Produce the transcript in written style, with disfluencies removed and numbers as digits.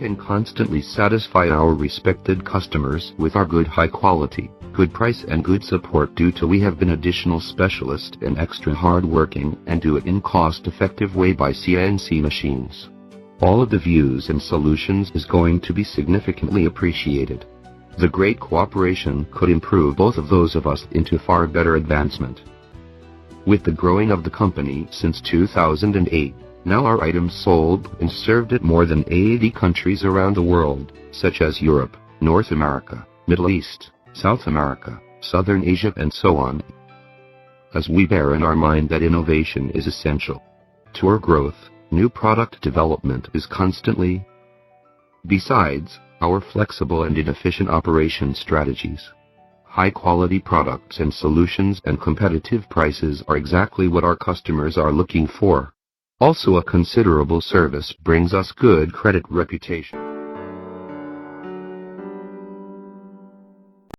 can constantly satisfy our respected customers with our good high quality, good price and good support due to we have been additional specialist and extra hard working and do it in cost effective way by CNC machines. All of the views and solutions is going to be significantly appreciated. The great cooperation could improve both of those of us into far better advancement. With the growing of the company since 2008, now our items sold and served at more than 80 countries around the world, such as Europe, North America, Middle East, South America, Southern Asia and so on. As we bear in our mind that innovation is essential to our growth, new product development is constantly. Besides, our flexible and inefficient operation strategies, high-quality products and solutions and competitive prices are exactly what our customers are looking for. Also, a considerable service brings us good credit reputation.